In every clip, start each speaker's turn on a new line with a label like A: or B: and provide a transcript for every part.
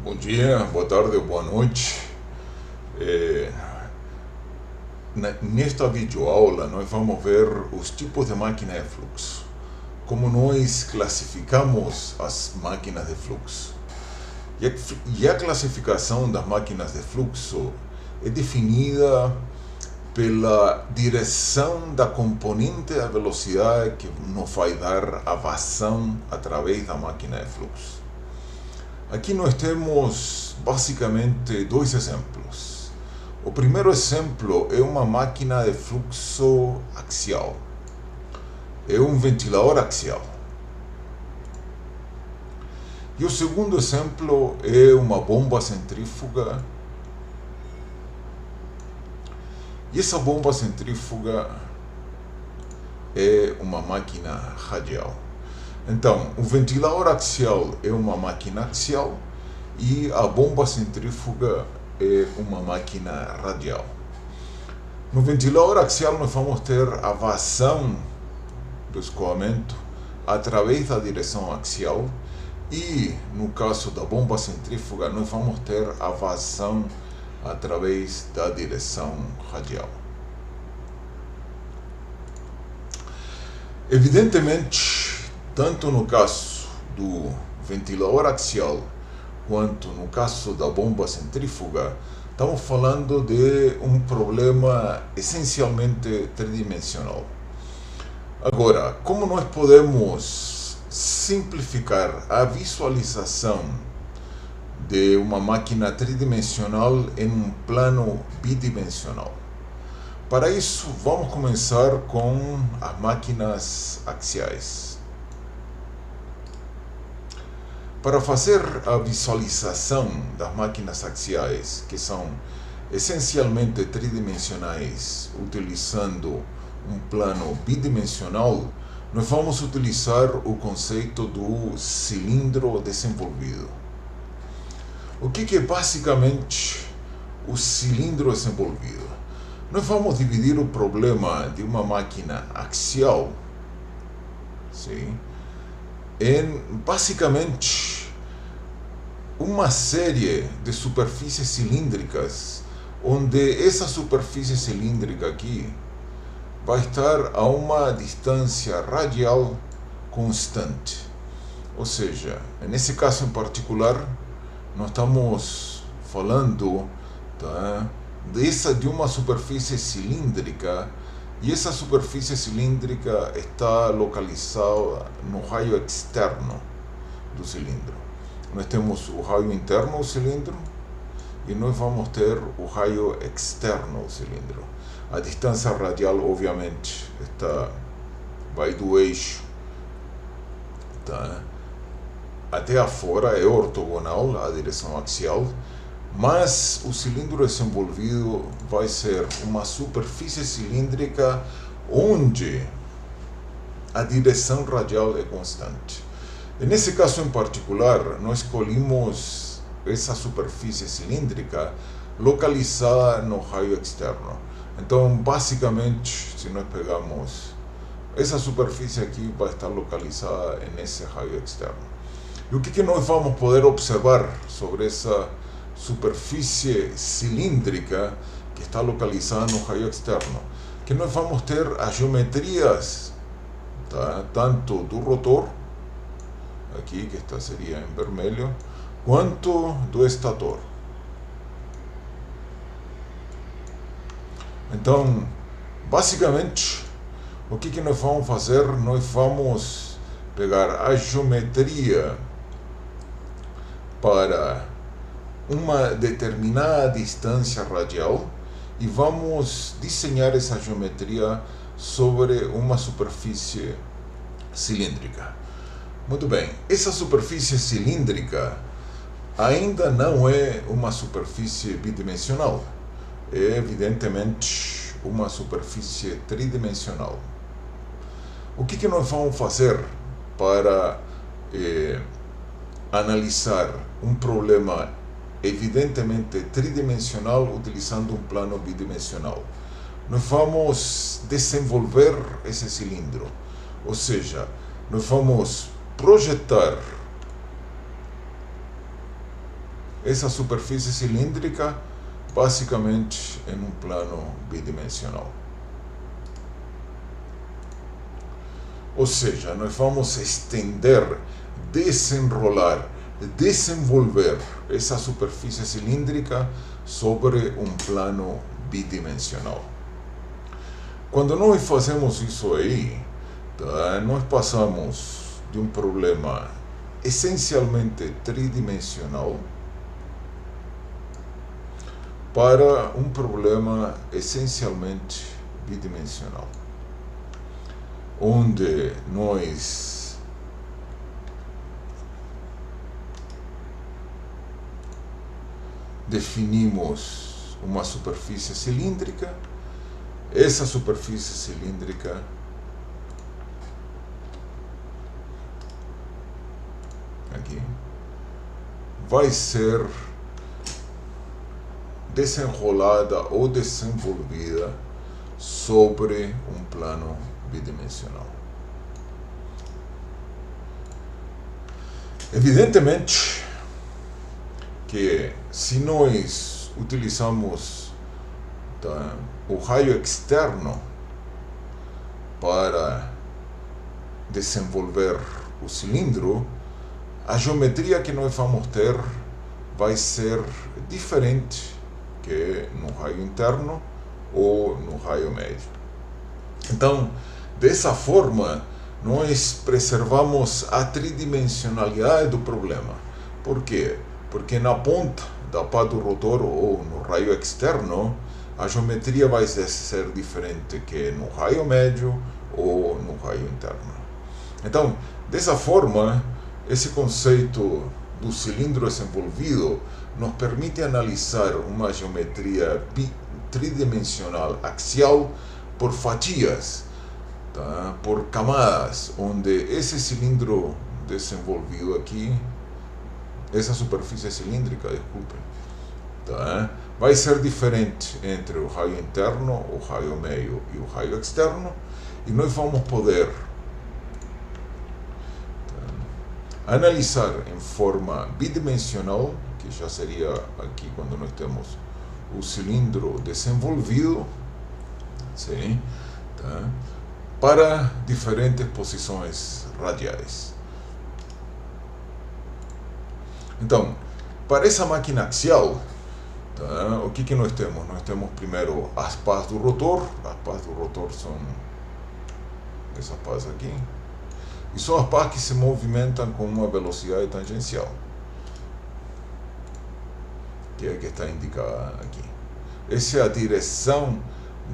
A: Bom dia, boa tarde ou boa noite. É, Nesta videoaula nós vamos ver os tipos de máquina de fluxo, como nós classificamos as máquinas de fluxo. E a classificação das máquinas de fluxo é definida pela direção da componente da velocidade que nos vai dar a vazão através da máquina de fluxo. Aqui nós temos basicamente dois exemplos. O primeiro exemplo é uma máquina de fluxo axial. É um ventilador axial. E o segundo exemplo é uma bomba centrífuga. E essa bomba centrífuga é uma máquina radial. Então, o ventilador axial é uma máquina axial e a bomba centrífuga é uma máquina radial. No ventilador axial nós vamos ter a vazão do escoamento através da direção axial e no caso da bomba centrífuga nós vamos ter a vazão através da direção radial. Evidentemente, tanto no caso do ventilador axial quanto no caso da bomba centrífuga, estamos falando de um problema essencialmente tridimensional. Agora, como nós podemos simplificar a visualização de uma máquina tridimensional em um plano bidimensional? Para isso, vamos começar com as máquinas axiais. Para fazer a visualização das máquinas axiais, que são essencialmente tridimensionais, utilizando um plano bidimensional, nós vamos utilizar o conceito do cilindro desenvolvido. O que é basicamente o cilindro desenvolvido? Nós vamos dividir o problema de uma máquina axial, sim, em basicamente uma série de superfícies cilíndricas, onde essa superfície cilíndrica aqui vai estar a uma distância radial constante. Ou seja, nesse caso em particular, nós estamos falando de uma superfície cilíndrica, e essa superfície cilíndrica está localizada no raio externo do cilindro. Nós temos o raio interno do cilindro e nós vamos ter o raio externo do cilindro. A distância radial, obviamente, vai do eixo até afora, é ortogonal à direção axial, mas o cilindro desenvolvido vai ser uma superfície cilíndrica onde a direção radial é constante. E nesse caso em particular, nós escolhemos essa superfície cilíndrica localizada no raio externo. Então, basicamente, se nós pegarmos essa superfície aqui, vai estar localizada nesse raio externo. E o que nós vamos poder observar sobre essa superfície cilíndrica que está localizada no raio externo? Que nós vamos ter as geometrias, tanto do rotor, aqui que seria em vermelho, quanto do estator. Então, basicamente, o que nós vamos fazer? Nós vamos pegar a geometria para uma determinada distância radial e vamos desenhar essa geometria sobre uma superfície cilíndrica. Muito bem, essa superfície cilíndrica ainda não é uma superfície bidimensional, é evidentemente uma superfície tridimensional. O que nós vamos fazer para analisar um problema evidentemente tridimensional utilizando um plano bidimensional? Nós vamos desenvolver esse cilindro, ou seja, nós vamos projetar essa superfície cilíndrica basicamente em um plano bidimensional. Ou seja, nós vamos estender, desenrolar, desenvolver essa superfície cilíndrica sobre um plano bidimensional. Quando nós fazemos isso aí, tá, nós passamos de um problema essencialmente tridimensional para um problema essencialmente bidimensional, onde nós definimos uma superfície cilíndrica. Essa superfície cilíndrica aqui vai ser desenrolada ou desenvolvida sobre um plano bidimensional. Evidentemente que se nós utilizamos o raio externo para desenvolver o cilindro, a geometria que nós vamos ter vai ser diferente que no raio interno ou no raio médio. Então, dessa forma, nós preservamos a tridimensionalidade do problema. Por quê? Porque na ponta da pá do rotor ou no raio externo, a geometria vai ser diferente que no raio médio ou no raio interno. Então, dessa forma, esse conceito do cilindro desenvolvido nos permite analisar uma geometria tridimensional axial por fatias, tá? Por camadas, onde esse cilindro desenvolvido aqui, essa superfície cilíndrica, desculpe, tá? Vai ser diferente entre o raio interno, o raio meio e o raio externo, e nós vamos poder analisar em forma bidimensional, que já seria aqui quando nós temos o cilindro desenvolvido, sim, tá? Para diferentes posições radiais. Então, para essa máquina axial, tá, o que nós temos? Nós temos primeiro as pás do rotor. As pás do rotor são essas pás aqui. E são as pás que se movimentam com uma velocidade tangencial, que é a que está indicada aqui. Essa é a direção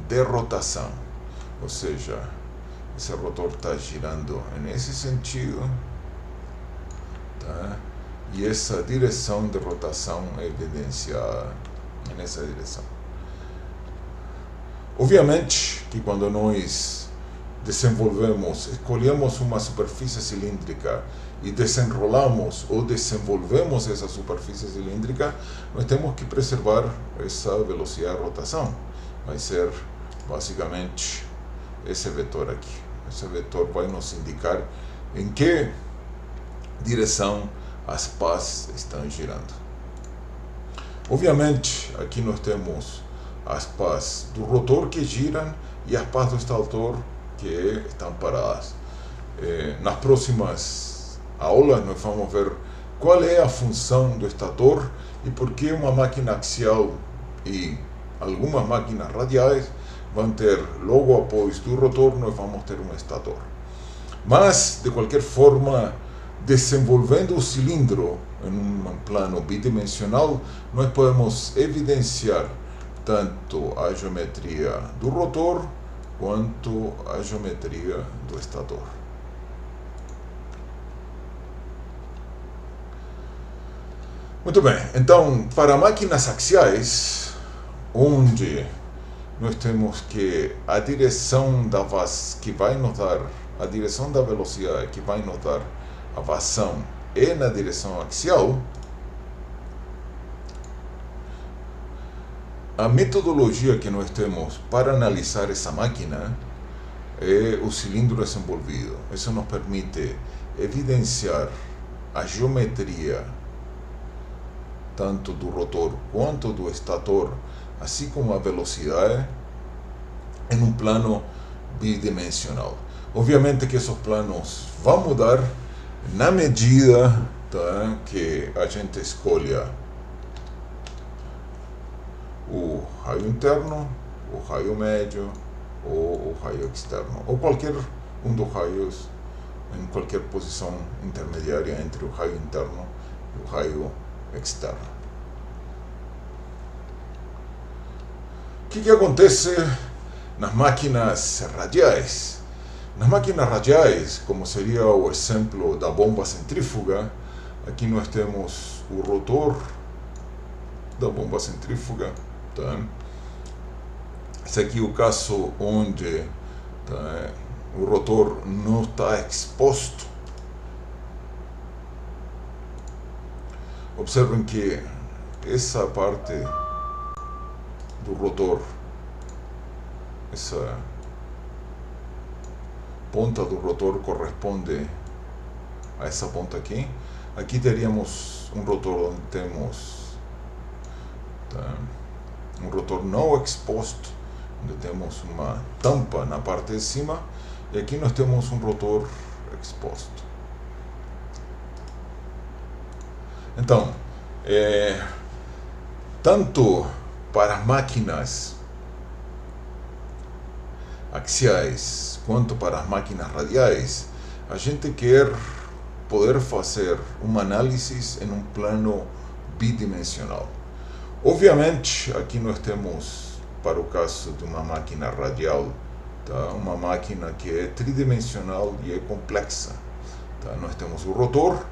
A: de rotação, ou seja, esse rotor está girando nesse sentido, tá? E essa direção de rotação é evidenciada nessa direção. Obviamente que quando nós escolhemos uma superfície cilíndrica e desenrolamos ou desenvolvemos essa superfície cilíndrica, nós temos que preservar essa velocidade de rotação. Vai ser basicamente esse vetor aqui. Esse vetor vai nos indicar em que direção as pás estão girando. Obviamente, aqui nós temos as pás do rotor que giram e as pás do estator que estão paradas. Nas próximas aulas nós vamos ver qual é a função do estator e por que uma máquina axial e algumas máquinas radiais vão ter, logo após do rotor, nós vamos ter um estator. Mas, de qualquer forma, desenvolvendo o cilindro em um plano bidimensional, nós podemos evidenciar tanto a geometria do rotor quanto a geometria do estator. Muito bem, então, para máquinas axiais, onde nós temos que a direção da que vai nos dar, a direção da velocidade que vai nos dar a vazão é na direção axial, a metodologia que nós temos para analisar essa máquina é o cilindro desenvolvido. Isso nos permite evidenciar a geometria tanto do rotor quanto do estator, assim como a velocidade, em um plano bidimensional. Obviamente que esses planos vão mudar na medida, tá, que a gente escolha o raio interno, o raio médio ou o raio externo, ou qualquer um dos raios em qualquer posição intermediária entre o raio interno e o raio externo. O que acontece nas máquinas radiais? Nas máquinas radiais, como seria o exemplo da bomba centrífuga, aqui nós temos o rotor da bomba centrífuga. Tá? Esse aqui é o caso onde, tá, o rotor não está exposto. Observem que essa parte do rotor, essa ponta do rotor corresponde a essa ponta aqui. Aqui teríamos um rotor onde temos, tá, um rotor não exposto, onde temos uma tampa na parte de cima, e aqui nós temos um rotor exposto. Então, tanto para as máquinas axiais quanto para as máquinas radiais, a gente quer poder fazer uma análise em um plano bidimensional. Obviamente, aqui nós temos, para o caso de uma máquina radial, tá, uma máquina que é tridimensional e é complexa. Tá? Nós temos o rotor,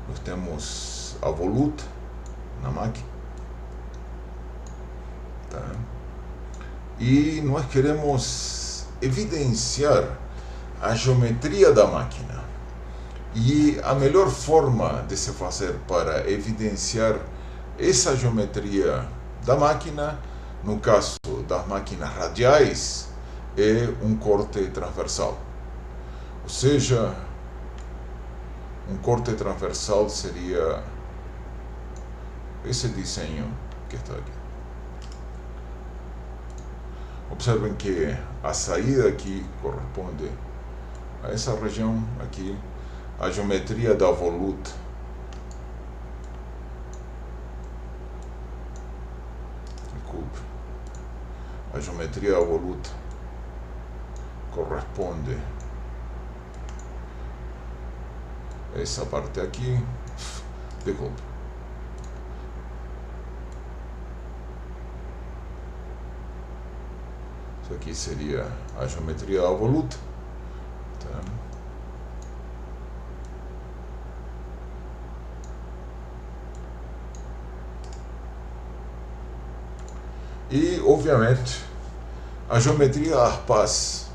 A: nós temos a voluta na máquina, tá? E nós queremos evidenciar a geometria da máquina. E a melhor forma de se fazer para evidenciar essa geometria da máquina, no caso das máquinas radiais, é um corte transversal. Ou seja, um corte transversal seria esse desenho que está aqui. Observem que a saída aqui corresponde a essa região aqui, a geometria da voluta a geometria da voluta corresponde a essa parte aqui. Desculpe. Isso aqui seria a geometria da voluta. Tá? E, obviamente, a geometria das pás.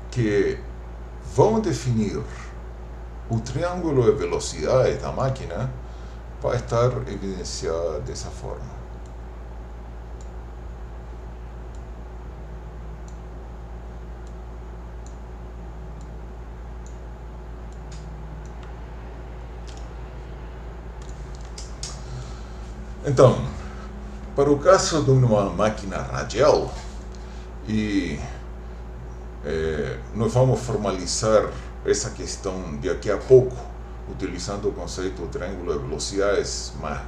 A: Que vão definir o triângulo de velocidade da máquina, vai estar evidenciada dessa forma. Então, para o caso de uma máquina radial, e nós vamos formalizar essa questão daqui a pouco, utilizando o conceito do triângulo de velocidades, mas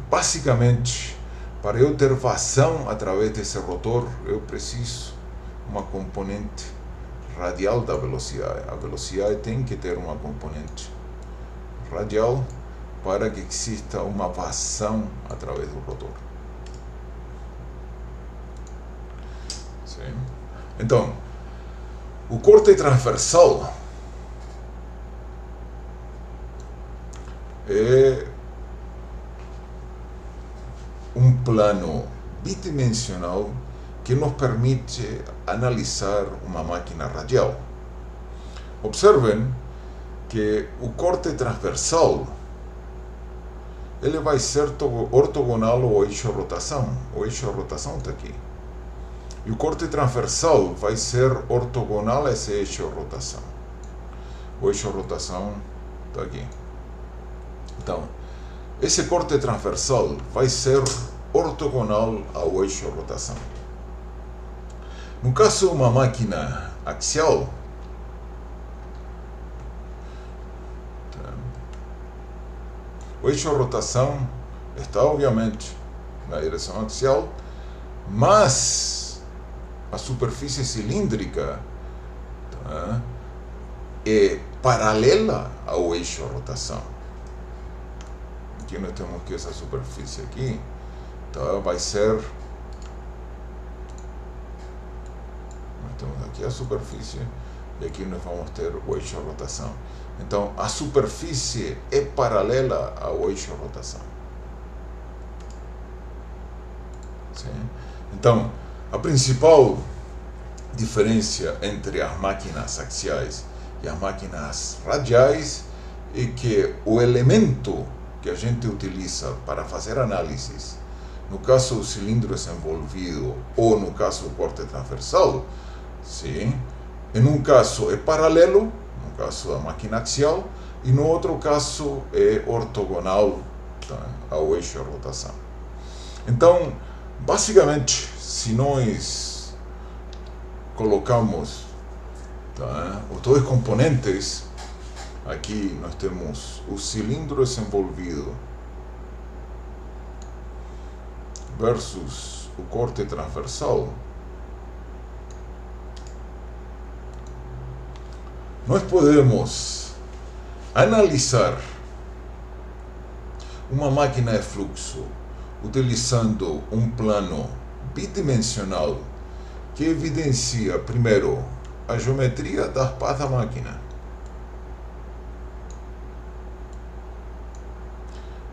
A: basicamente, para eu ter vazão através desse rotor, eu preciso uma componente radial da velocidade. A velocidade tem que ter uma componente radial para que exista uma vazão através do rotor. Sim. Então, o corte transversal é um plano bidimensional que nos permite analisar uma máquina radial. Observem que o corte transversal ele vai ser ortogonal ao eixo de rotação. O eixo de rotação está aqui. E o corte transversal vai ser ortogonal a esse eixo de rotação. o eixo rotação está aqui. Então, esse corte transversal vai ser ortogonal ao eixo rotação. No caso de uma máquina axial, o eixo rotação está obviamente na direção axial, mas a superfície cilíndrica é paralela ao eixo rotação. Aqui nós temos que essa superfície aqui vai ser, nós temos aqui a superfície e aqui nós vamos ter o eixo rotação. Então a superfície é paralela ao eixo rotação. Sim? Então a principal diferença entre as máquinas axiais e as máquinas radiais é que o elemento que a gente utiliza para fazer análises, no caso do cilindro desenvolvido ou no caso do corte transversal, sim, em um caso é paralelo, no caso da máquina axial, e no outro caso é ortogonal ao eixo de rotação. Então, basicamente, se nós colocamos os dois componentes, aqui nós temos o cilindro desenvolvido versus o corte transversal. Nós podemos analisar uma máquina de fluxo utilizando um plano bidimensional que evidencia, primeiro, a geometria das pás da máquina.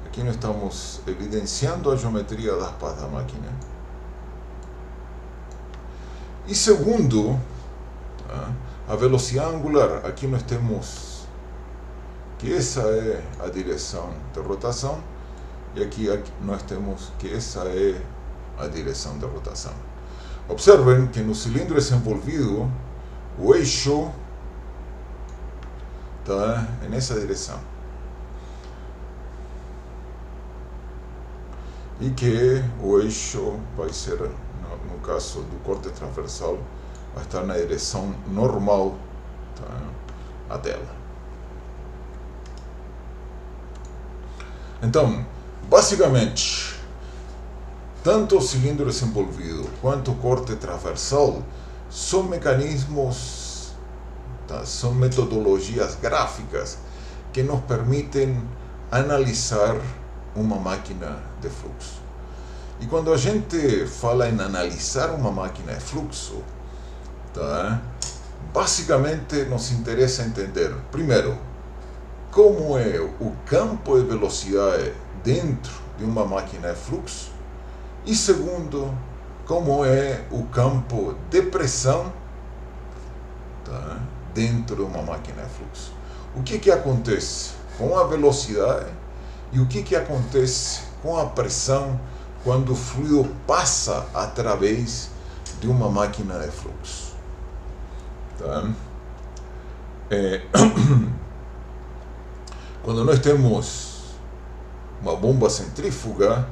A: Aqui nós estamos evidenciando a geometria das pás da máquina. E segundo, a velocidade angular. Aqui nós temos que essa é a direção de rotação e aqui nós temos que essa é a direção de rotação. Observem que no cilindro desenvolvido o eixo está nessa direção. E que o eixo vai ser, no caso do corte transversal, vai estar na direção normal a dela. Então, basicamente, tanto o cilindro desenvolvido quanto o corte transversal são mecanismos, são metodologias gráficas que nos permitem analisar uma máquina de fluxo. E quando a gente fala em analisar uma máquina de fluxo, basicamente nos interessa entender, primeiro, como é o campo de velocidade dentro de uma máquina de fluxo, e segundo, como é o campo de pressão dentro de uma máquina de fluxo. O que acontece com a velocidade e o que acontece com a pressão quando o fluido passa através de uma máquina de fluxo. Quando nós temos uma bomba centrífuga,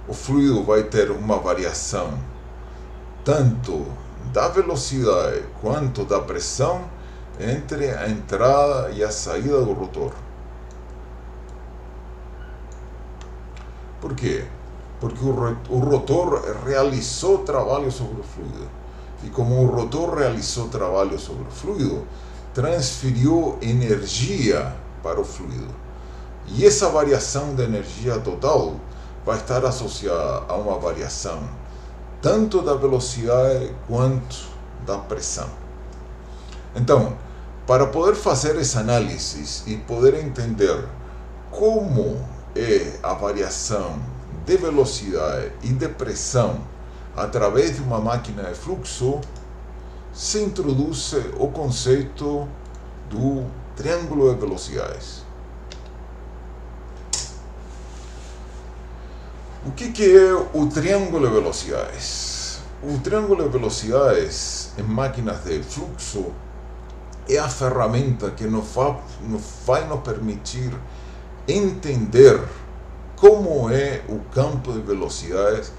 A: o fluido vai ter uma variação tanto da velocidade quanto da pressão entre a entrada e a saída do rotor. Por quê? Porque o rotor realizou trabalho sobre o fluido. E como o rotor realizou trabalho sobre o fluido, transferiu energia para o fluido. E essa variação de energia total vai estar associada a uma variação tanto da velocidade quanto da pressão. Então, para poder fazer essa análise e poder entender como é a variação de velocidade e de pressão através de uma máquina de fluxo, se introduz o conceito do triângulo de velocidades. O que é o triângulo de velocidades? O triângulo de velocidades em máquinas de fluxo é a ferramenta que vai nos permitir entender como é o campo de velocidades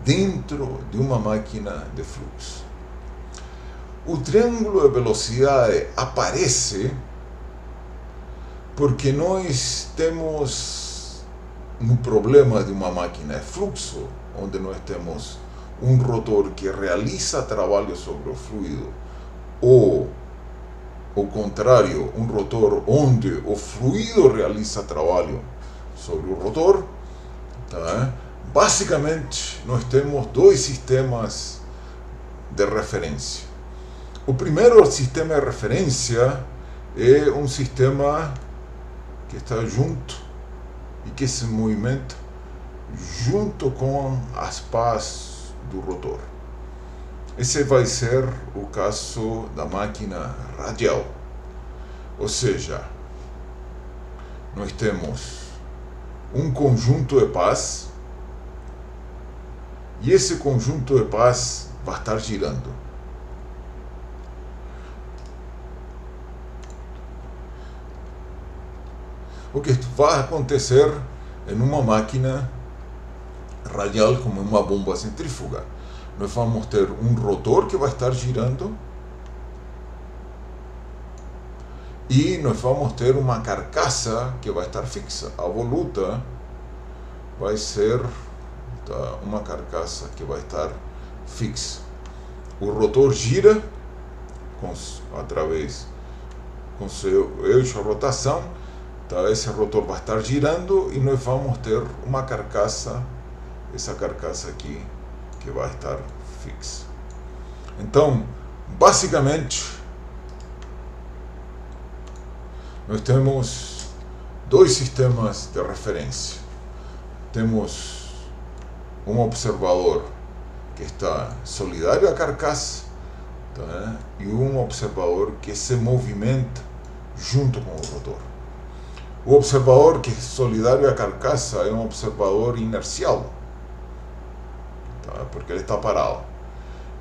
A: dentro de uma máquina de fluxo. O triângulo de velocidade aparece porque nós temos um problema de uma máquina de fluxo, onde nós temos um rotor que realiza trabalho sobre o fluido, ou ao contrário, um rotor onde o fluido realiza trabalho sobre o rotor. Tá? Basicamente, nós temos dois sistemas de referência. O primeiro sistema de referência é um sistema que está junto e que se movimenta junto com as pás do rotor. Esse vai ser o caso da máquina radial. Ou seja, nós temos um conjunto de pás e esse conjunto de pás vai estar girando. O que vai acontecer em uma máquina radial como uma bomba centrífuga? Nós vamos ter um rotor que vai estar girando e nós vamos ter uma carcaça que vai estar fixa. A voluta vai ser uma carcaça que vai estar fixa. O rotor gira através com seu eixo de rotação. Esse rotor vai estar girando e nós vamos ter uma carcaça, essa carcaça aqui, que vai estar fixa. Então, basicamente, nós temos dois sistemas de referência. Temos um observador que está solidário à carcaça, tá? E um observador que se movimenta junto com o rotor. O observador que é solidário à carcaça é um observador inercial, tá? Porque ele está parado.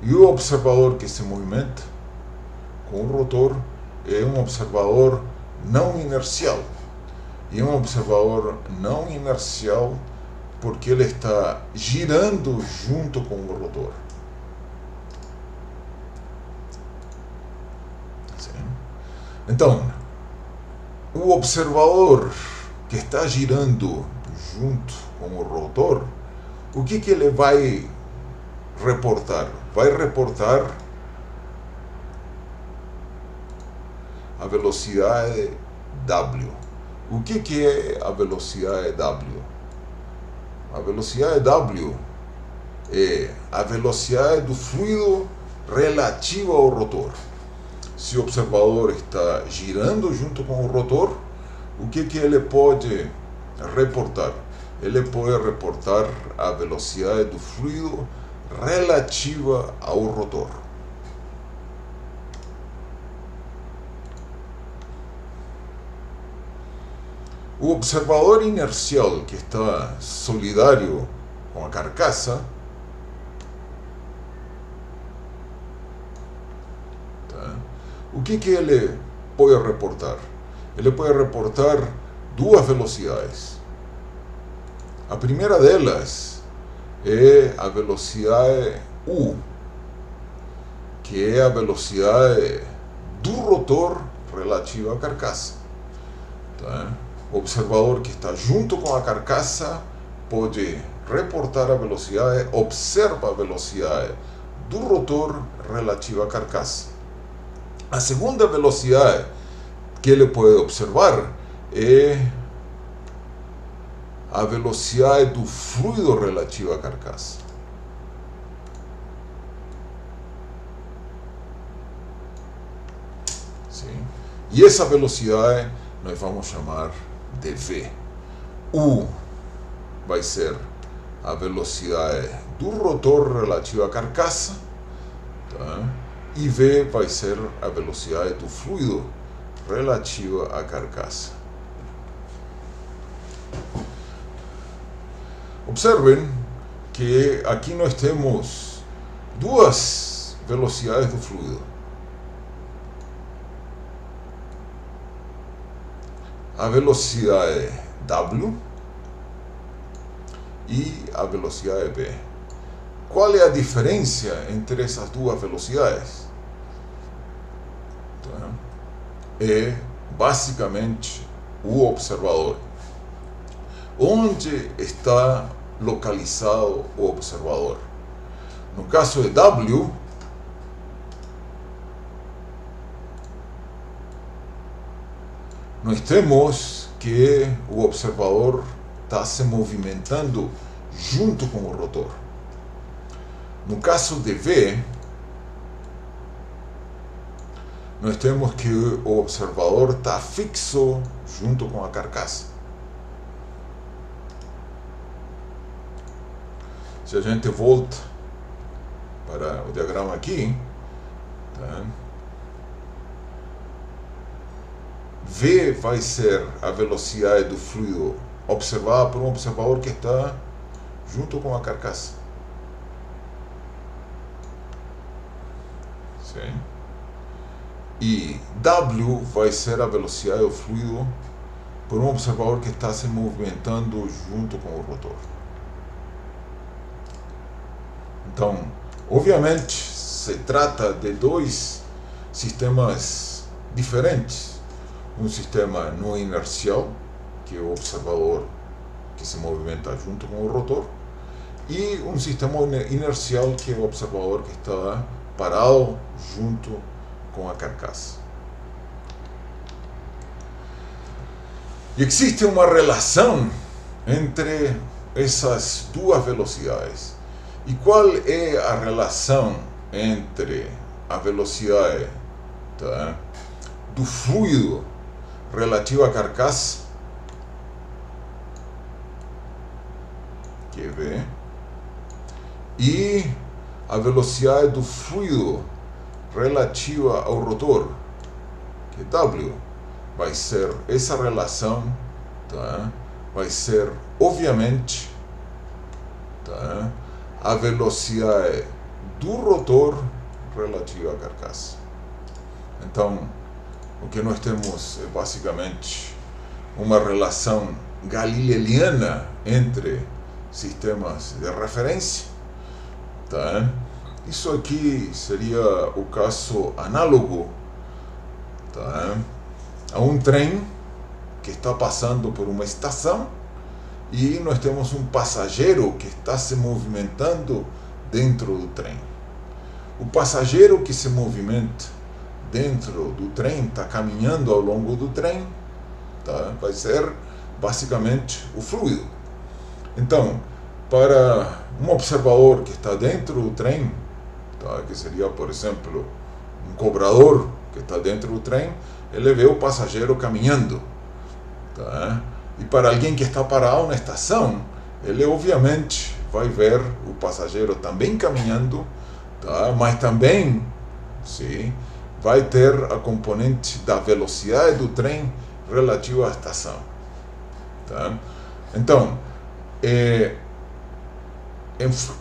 A: E o observador que se movimenta com o rotor é um observador não inercial. E é um observador não inercial porque ele está girando junto com o rotor. Sim. Então, o observador que está girando junto com o rotor, o que ele vai reportar? Vai reportar a velocidade W. O que é a velocidade W? A velocidade W é a velocidade do fluido relativa ao rotor. Se o observador está girando junto com o rotor, o que ele pode reportar? Ele pode reportar a velocidade do fluido relativa ao rotor. O observador inercial que está solidário com a carcaça, o que ele pode reportar? Ele pode reportar duas velocidades. A primeira delas é a velocidade U, que é a velocidade do rotor relativa à carcaça. Tá? O observador que está junto com a carcaça pode reportar a velocidade, observa a velocidade do rotor relativa à carcaça. A segunda velocidade que ele pode observar é a velocidade do fluido relativo à carcaça. Sim? E essa velocidade nós vamos chamar de V. U vai ser a velocidade do rotor relativo à carcaça, tá? E V vai ser a velocidade do fluido relativa à carcaça. Observem que aqui nós temos duas velocidades do fluido. a velocidade W e a velocidade V. Qual é a diferença entre essas duas velocidades? É basicamente o observador. Onde está localizado o observador? No caso de W, nós temos que o observador está se movimentando junto com o rotor. No caso de V, nós temos que o observador está fixo junto com a carcaça. Se a gente volta para o diagrama aqui, tá? V vai ser a velocidade do fluido observada por um observador que está junto com a carcaça. Sim. E W vai ser a velocidade do fluido por um observador que está se movimentando junto com o rotor. Então, obviamente, se trata de dois sistemas diferentes. Um sistema não inercial, que é o observador que se movimenta junto com o rotor, e um sistema inercial, que é o observador que está parado junto com a carcaça. E existe uma relação entre essas duas velocidades. E qual é a relação entre a velocidade, tá, do fluido relativo à carcaça, que é V, e a velocidade do fluido relativa ao rotor, que é W? Vai ser essa relação, tá, vai ser obviamente, tá, a velocidade do rotor relativa à carcaça. Então, o que nós temos é basicamente uma relação galileana entre sistemas de referência. Tá? Isso aqui seria o caso análogo, tá, a um trem que está passando por uma estação e nós temos um passageiro que está se movimentando dentro do trem. O passageiro que se movimenta dentro do trem, está caminhando ao longo do trem, tá, vai ser basicamente o fluido. Então, para um observador que está dentro do trem, tá, que seria, por exemplo, um cobrador que está dentro do trem, ele vê o passageiro caminhando. Tá? E para alguém que está parado na estação, ele obviamente vai ver o passageiro também caminhando, tá? Mas também, sim, vai ter a componente da velocidade do trem relativa à estação. Tá? Então,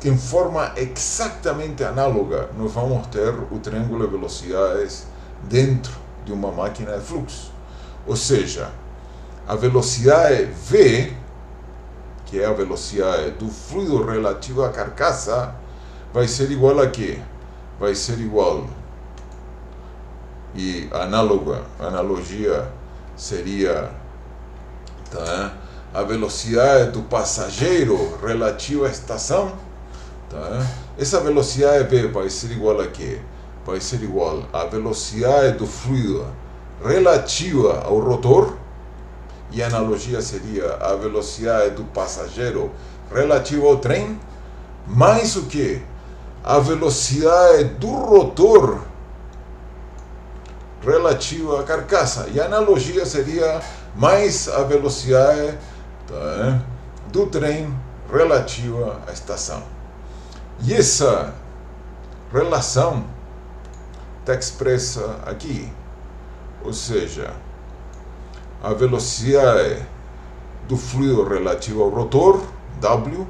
A: em forma exatamente análoga, nós vamos ter o triângulo de velocidades dentro de uma máquina de fluxo. Ou seja, a velocidade V, que é a velocidade do fluido relativo à carcaça, vai ser igual a quê? Vai ser igual, e a analogia seria, tá, a velocidade do passageiro relativa à estação, tá? Essa velocidade V vai ser igual a quê? Vai ser igual à velocidade do fluido relativa ao rotor, e a analogia seria a velocidade do passageiro relativa ao trem, mais o que? A velocidade do rotor relativa à carcaça. E a analogia seria mais a velocidade, tá, do trem relativa à estação. E essa relação está expressa aqui. Ou seja, a velocidade do fluido relativo ao rotor, W,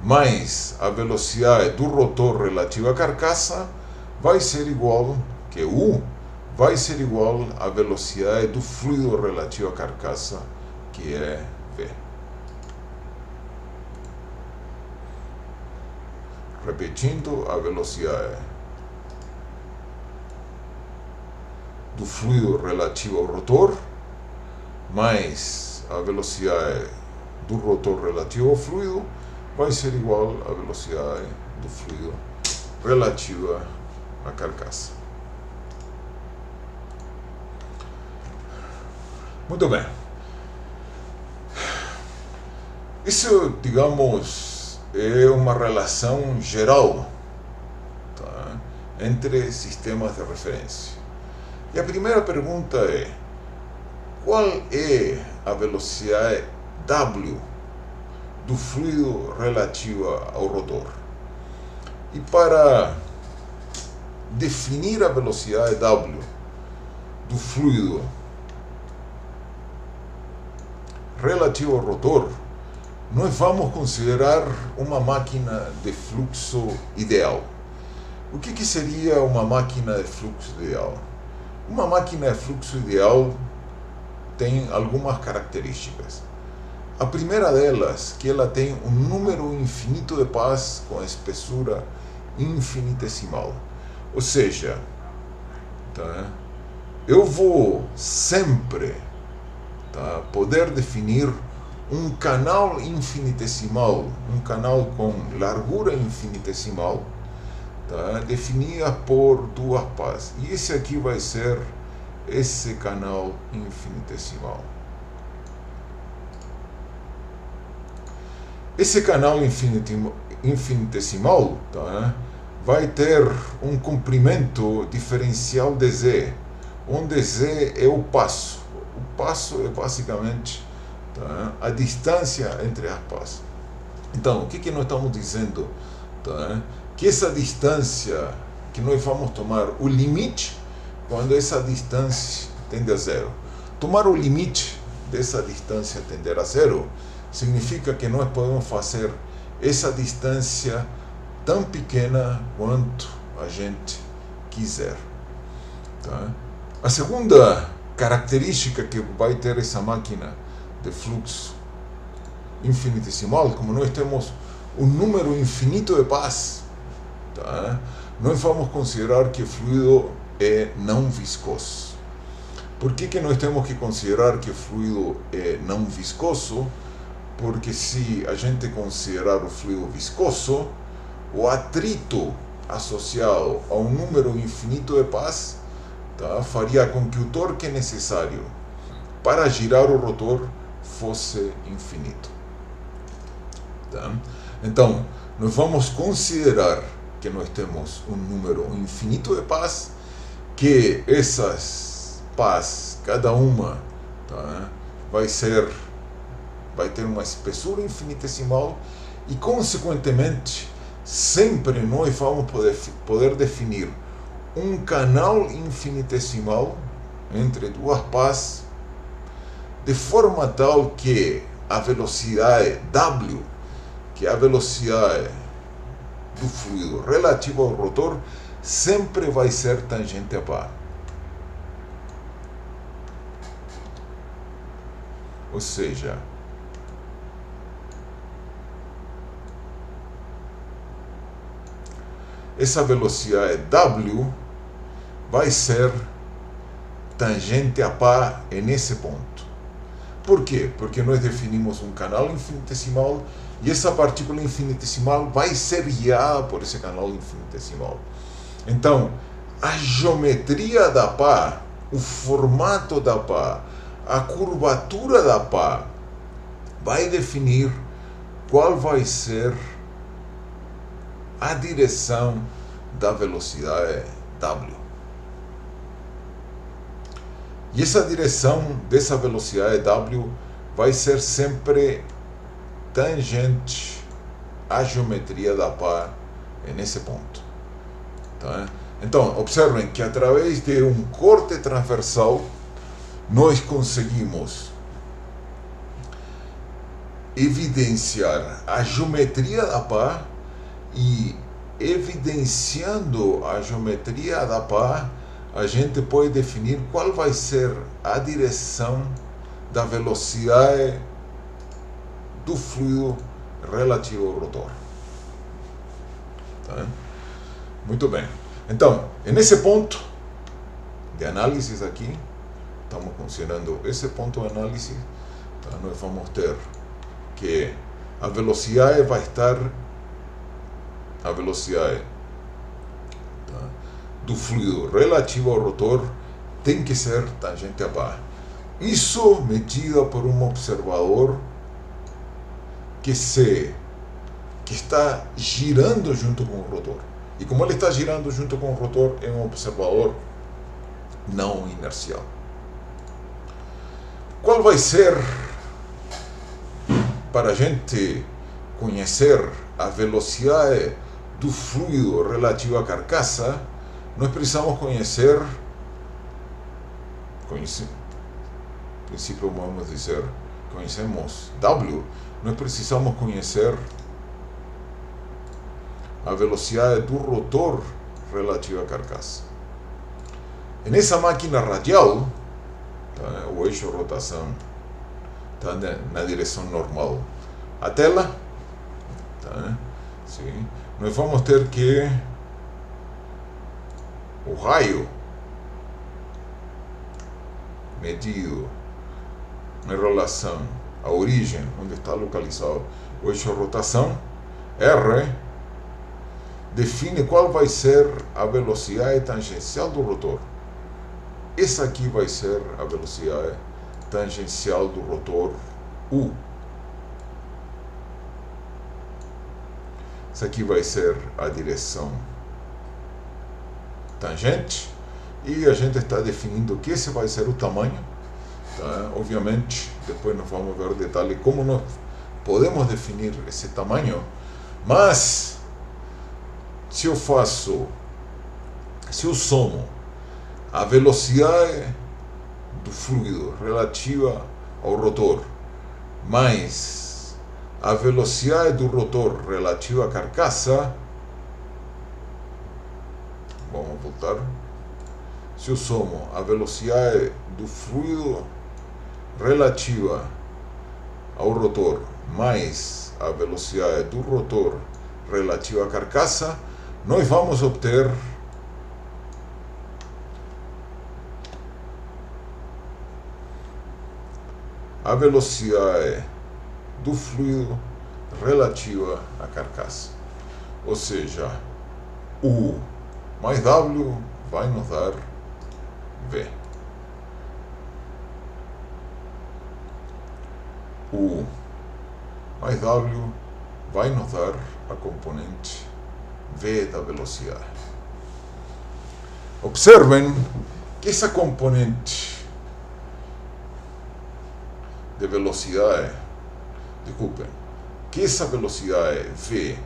A: mais a velocidade do rotor relativo à carcaça, vai ser igual que U vai ser igual à velocidade do fluido relativo à carcaça, que é V. Repetindo, a velocidade do fluido relativo ao rotor mais a velocidade do rotor relativo ao fluido vai ser igual à velocidade do fluido relativa à carcaça. Muito bem. Isso, digamos, é uma relação geral, tá, entre sistemas de referência. E a primeira pergunta é: qual é a velocidade W do fluido relativo ao rotor? E para definir a velocidade W do fluido relativo ao rotor, nós vamos considerar uma máquina de fluxo ideal. O que seria uma máquina de fluxo ideal? Uma máquina de fluxo ideal tem algumas características. A primeira delas, que ela tem um número infinito de pás com espessura infinitesimal. Ou seja, tá, eu vou sempre, tá, poder definir um canal infinitesimal, um canal com largura infinitesimal, tá, definida por duas pás. E esse aqui vai ser esse canal infinitesimal. Esse canal infinitesimal, tá, vai ter um comprimento diferencial de Z, onde Z é o passo. O passo é basicamente, tá, a distância entre as pás. Então, o que nós estamos dizendo? Tá? Que essa distância, que nós vamos tomar o limite quando essa distância tende a zero. Tomar o limite dessa distância tender a zero significa que nós podemos fazer essa distância tão pequena quanto a gente quiser. Tá? A segunda característica que vai ter essa máquina de fluxo infinitesimal, como nós temos um número infinito de pás, tá, nós vamos considerar que o fluido é não viscoso. Por que nós temos que considerar que o fluido é não viscoso? Porque se a gente considerar o fluido viscoso, o atrito associado a um número infinito de pás, tá, faria com que o torque necessário para girar o rotor fosse infinito. Tá? Então, nós vamos considerar que nós temos um número infinito de pás, que essas pás, cada uma, tá, vai ter uma espessura infinitesimal e, consequentemente, sempre nós vamos poder definir um canal infinitesimal entre duas pás, de forma tal que a velocidade W, que é a velocidade do fluido relativo ao rotor, sempre vai ser tangente a pá. Ou seja, essa velocidade W vai ser tangente a pá nesse ponto. Por quê? Porque nós definimos um canal infinitesimal e essa partícula infinitesimal vai ser guiada por esse canal infinitesimal. Então, a geometria da pá, o formato da pá, a curvatura da pá, vai definir qual vai ser a direção da velocidade W. E essa direção dessa velocidade W vai ser sempre tangente à geometria da pá nesse ponto. Tá? Então, observem que através de um corte transversal nós conseguimos evidenciar a geometria da pá, e evidenciando a geometria da pá, a gente pode definir qual vai ser a direção da velocidade do fluido relativo ao rotor. Tá? Muito bem. Então, nesse ponto de análise aqui, estamos considerando esse ponto de análise, tá? Nós vamos ter que a velocidade vai estar, a velocidade, tá, do fluido relativo ao rotor tem que ser tangente a barra. Isso medida por um observador que está girando junto com o rotor. E como ele está girando junto com o rotor, é um observador não inercial. Qual vai ser, para a gente conhecer a velocidade do fluido relativo à carcaça, nós precisamos conhecer, em princípio vamos dizer, conhecemos W, nós precisamos conhecer a velocidade do rotor relativa à carcaça. Nessa máquina radial, tá, o eixo de rotação está na direção normal. A tela, tá, sim, nós vamos ter que o raio medido em relação à origem, onde está localizado o eixo de rotação, R, define qual vai ser a velocidade tangencial do rotor. Essa aqui vai ser a velocidade tangencial do rotor U. Essa aqui vai ser a direção tangente. E a gente está definindo que esse vai ser o tamanho. Tá? Obviamente, depois nós vamos ver o detalhe como nós podemos definir esse tamanho. Mas, se eu somo a velocidade do fluido relativa ao rotor mais a velocidade do rotor relativa à carcaça, vamos voltar. Se eu somo a velocidade do fluido relativa ao rotor mais a velocidade do rotor relativa à carcaça, nós vamos obter a velocidade do fluido relativa à carcaça. Ou seja, U mais W vai nos dar V. U mais W vai nos dar a componente V da velocidade. Observem que essa componente de velocidade, que essa velocidade V,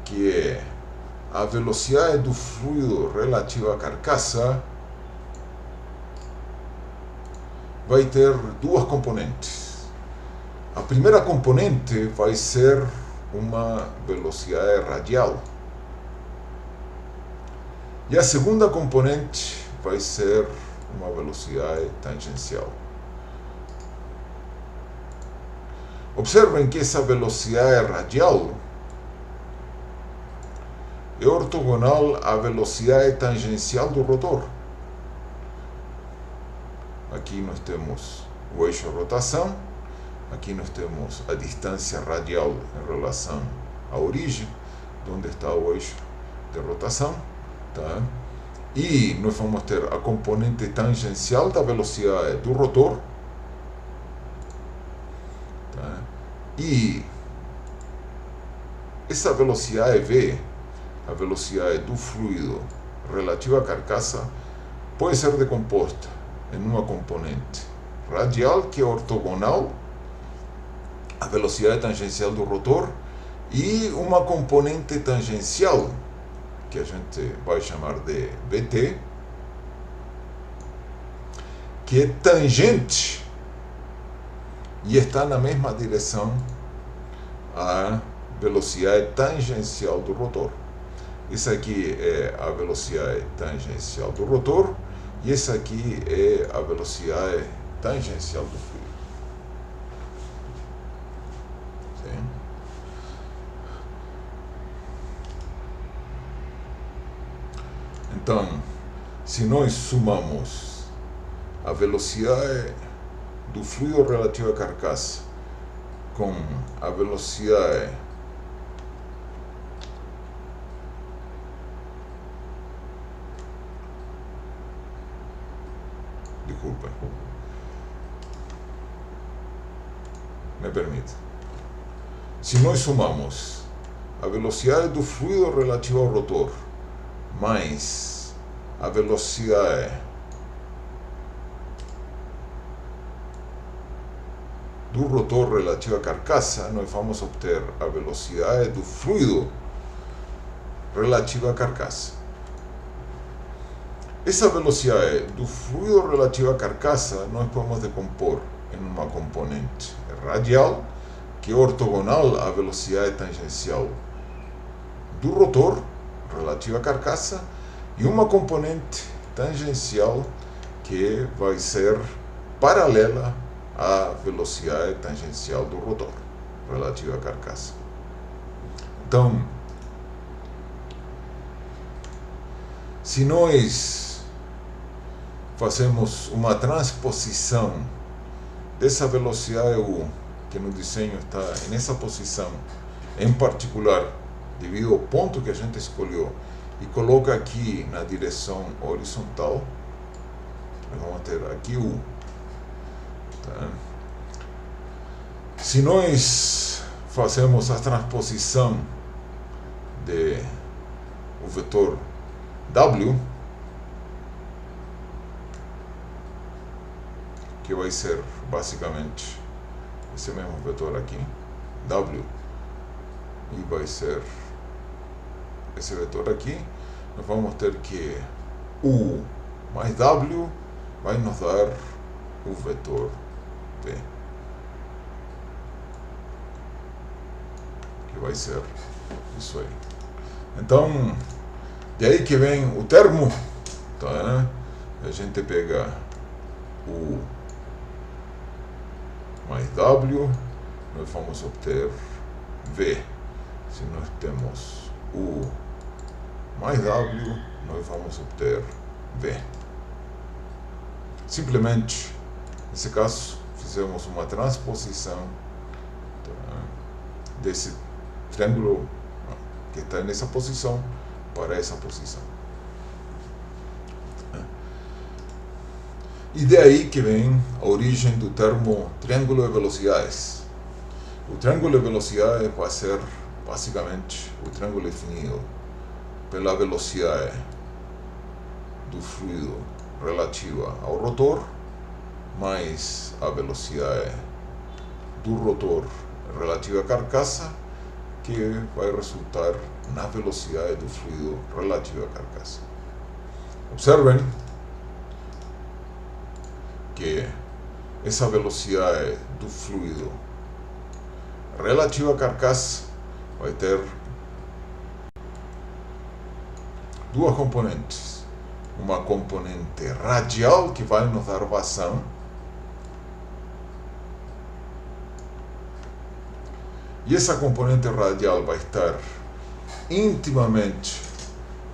A: que é a velocidade do fluido relativa à carcaça, vai ter duas componentes. A primeira componente vai ser uma velocidade radial. E a segunda componente vai ser uma velocidade tangencial. Observem que essa velocidade radial é ortogonal à velocidade tangencial do rotor. Aqui nós temos o eixo de rotação, aqui nós temos a distância radial em relação à origem, onde está o eixo de rotação, tá? E nós vamos ter a componente tangencial da velocidade do rotor, tá? E essa velocidade V, a velocidade do fluido relativa à carcaça, pode ser decomposta em uma componente radial, que é ortogonal à velocidade tangencial do rotor, e uma componente tangencial, que a gente vai chamar de VT, que é tangente e está na mesma direção à velocidade tangencial do rotor. Isso aqui é a velocidade tangencial do rotor, e essa aqui é a velocidade tangencial do fluido. Sim? Então, se nós somamos a velocidade do fluido relativo à carcaça com a velocidade me permite. Se nós somamos a velocidade do fluido relativo ao rotor mais a velocidade do rotor relativo à carcaça, nós vamos obter a velocidade do fluido relativo à carcaça. Essa velocidade do fluido relativo à carcaça nós podemos decompor em uma componente radial, que é ortogonal à velocidade tangencial do rotor relativo à carcaça, e uma componente tangencial que vai ser paralela à velocidade tangencial do rotor relativo à carcaça. Então, se nós fazemos uma transposição dessa velocidade U, que no desenho está nessa posição em particular, devido ao ponto que a gente escolheu, e coloca aqui na direção horizontal, nós vamos ter aqui U. Tá? Se nós fazemos a transposição de o vetor W, que vai ser basicamente esse mesmo vetor aqui, W, e vai ser esse vetor aqui, nós vamos ter que U mais W vai nos dar o vetor V, que vai ser isso aí. Então, de aí que vem o termo, tá? A gente pega U mais W, nós vamos obter V. Se nós temos U mais W, nós vamos obter V. Simplesmente, nesse caso, fizemos uma transposição, tá, desse triângulo que está nessa posição para essa posição. E daí que vem a origem do termo triângulo de velocidades. O triângulo de velocidade vai ser basicamente o triângulo definido pela velocidade do fluido relativa ao rotor mais a velocidade do rotor relativa à carcaça, que vai resultar na velocidade do fluido relativo à carcaça. Observem que essa velocidade do fluido relativo à carcaça vai ter duas componentes. Uma componente radial, que vai nos dar vazão, e essa componente radial vai estar intimamente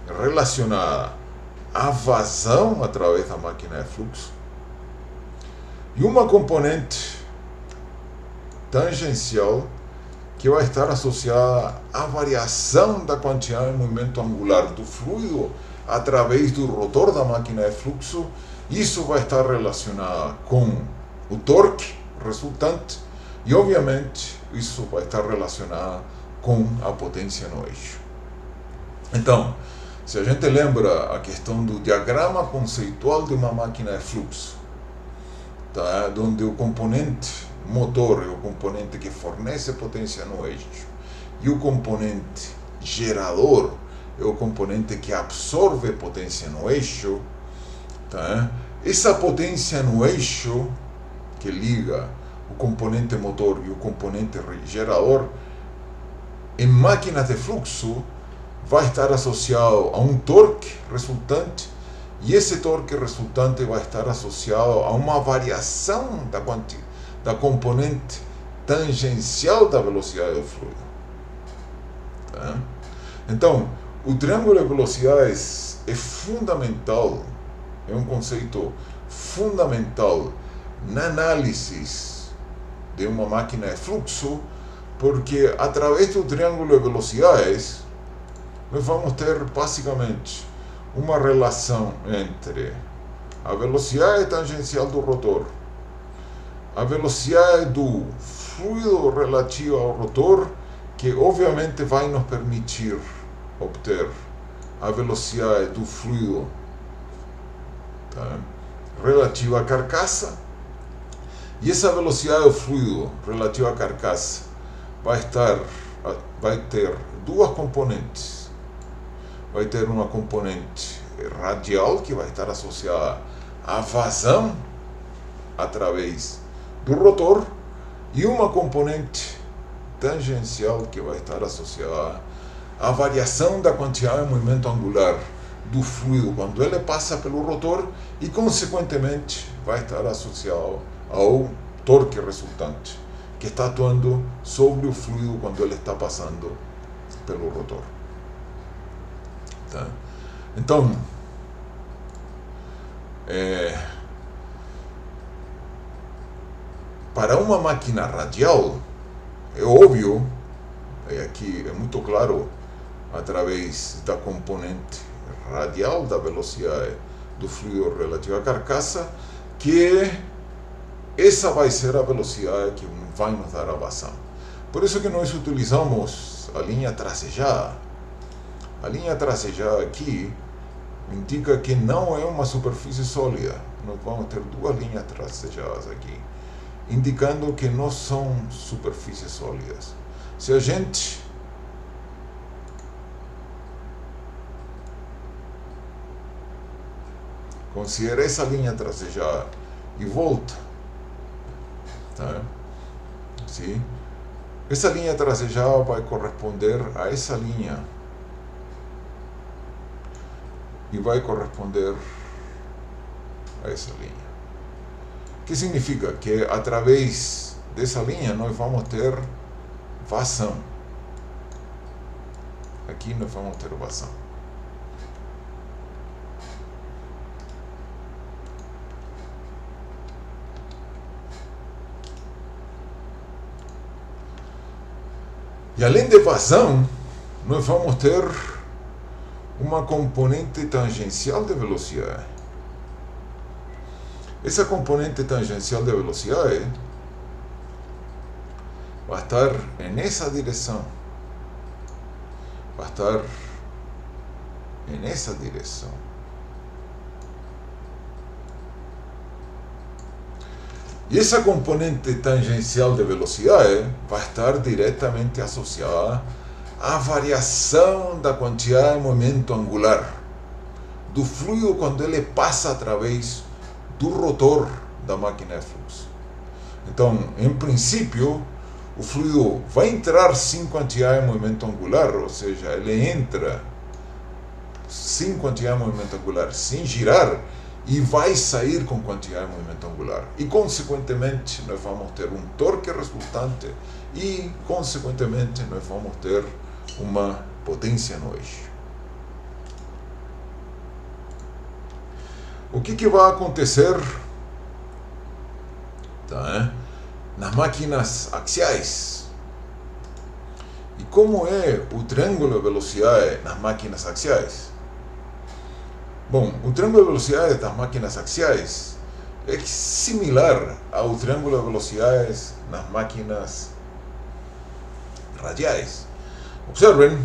A: relacionada à vazão através da máquina de fluxo, e uma componente tangencial, que vai estar associada à variação da quantidade de movimento angular do fluido através do rotor da máquina de fluxo. Isso vai estar relacionado com o torque resultante, e obviamente isso vai estar relacionado com a potência no eixo. Então, se a gente lembra a questão do diagrama conceitual de uma máquina de fluxo, tá? Onde o componente motor é o componente que fornece potência no eixo, e o componente gerador é o componente que absorve potência no eixo, tá? Essa potência no eixo que liga o componente motor e o componente gerador em máquinas de fluxo vai estar associado a um torque resultante E esse torque resultante vai estar associado a uma variação da componente tangencial da velocidade do fluido. Tá? Então, o triângulo de velocidades é fundamental, é um conceito fundamental na análise de uma máquina de fluxo, porque através do triângulo de velocidades nós vamos ter basicamente uma relação entre a velocidade tangencial do rotor, a velocidade do fluido relativo ao rotor, que obviamente vai nos permitir obter a velocidade do fluido, tá, relativo à carcaça, e essa velocidade do fluido relativo à carcaça vai ter duas componentes. Vai ter uma componente radial, que vai estar associada à vazão através do rotor, e uma componente tangencial, que vai estar associada à variação da quantidade de movimento angular do fluido quando ele passa pelo rotor, e consequentemente vai estar associado ao torque resultante, que está atuando sobre o fluido quando ele está passando pelo rotor. Tá? Então, para uma máquina radial, é óbvio, aqui é muito claro, através da componente radial da velocidade do fluido relativo à carcaça, que essa vai ser a velocidade que vai nos dar a vazão. Por isso que nós utilizamos a linha tracejada. A linha tracejada aqui indica que não é uma superfície sólida. Nós vamos ter duas linhas tracejadas aqui, indicando que não são superfícies sólidas. Se a gente considerar essa linha tracejada e volta, tá? Sim? Essa linha tracejada vai corresponder a essa linha e vai corresponder a essa linha. O que significa? Que através dessa linha nós vamos ter vazão. Aqui nós vamos ter vazão. E além de vazão, nós vamos ter uma componente tangencial de velocidade. Essa componente tangencial de velocidade vai estar nessa direção. Vai estar nessa direção. E essa componente tangencial de velocidade vai estar diretamente associada à variação da quantidade de movimento angular do fluido quando ele passa através do rotor da máquina de fluxo. Então, em princípio, o fluido vai entrar sem quantidade de movimento angular, ou seja, ele entra sem quantidade de movimento angular, sem girar, e vai sair com quantidade de movimento angular. E, consequentemente, nós vamos ter um torque resultante e, consequentemente, nós vamos ter uma potência no eixo. O que vai acontecer, tá, nas máquinas axiais? E como é o triângulo de velocidade nas máquinas axiais? Bom, o triângulo de velocidade das máquinas axiais é similar ao triângulo de velocidades nas máquinas radiais. Observem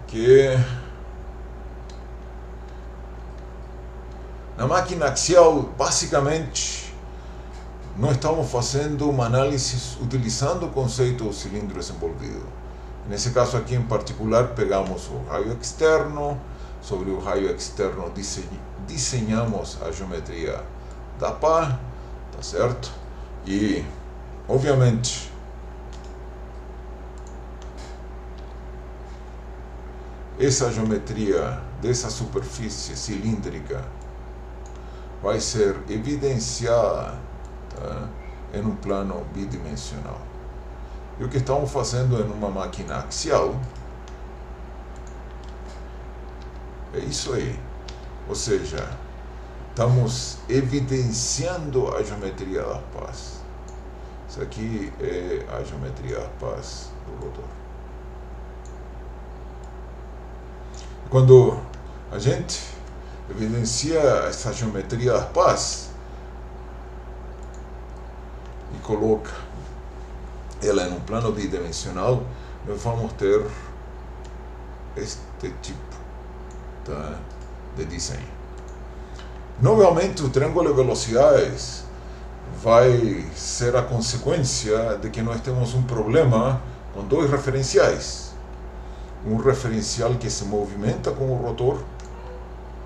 A: que na máquina axial, basicamente, nós estamos fazendo uma análise utilizando o conceito do cilindro desenvolvido. Nesse caso aqui em particular, pegamos o raio externo. Sobre o raio externo desenhamos a geometria da pá, tá certo? E, obviamente, essa geometria dessa superfície cilíndrica vai ser evidenciada, tá, em um plano bidimensional. E o que estamos fazendo em uma máquina axial é isso aí. Ou seja, estamos evidenciando a geometria das pás. Isso aqui é a geometria das pás do rotor. Quando a gente evidencia essa geometria das pás e coloca ela em um plano bidimensional, nós vamos ter este tipo, tá, de desenho. Novamente, o triângulo de velocidades vai ser a consequência de que nós temos um problema com dois referenciais. Um referencial que se movimenta com o rotor,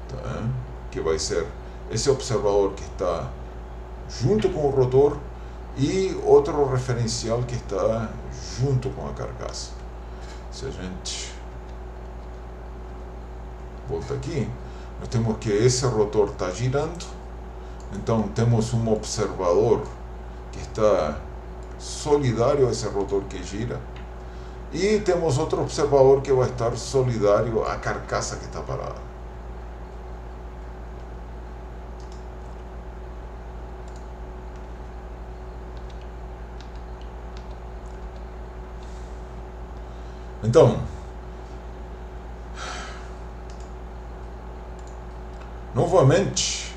A: tá, que vai ser esse observador que está junto com o rotor, e outro referencial que está junto com a carcaça. Se a gente volta aqui, nós temos que esse rotor está girando, então temos um observador que está solidário a esse rotor que gira, e temos outro observador que vai estar solidário à carcaça que está parada. Então, novamente,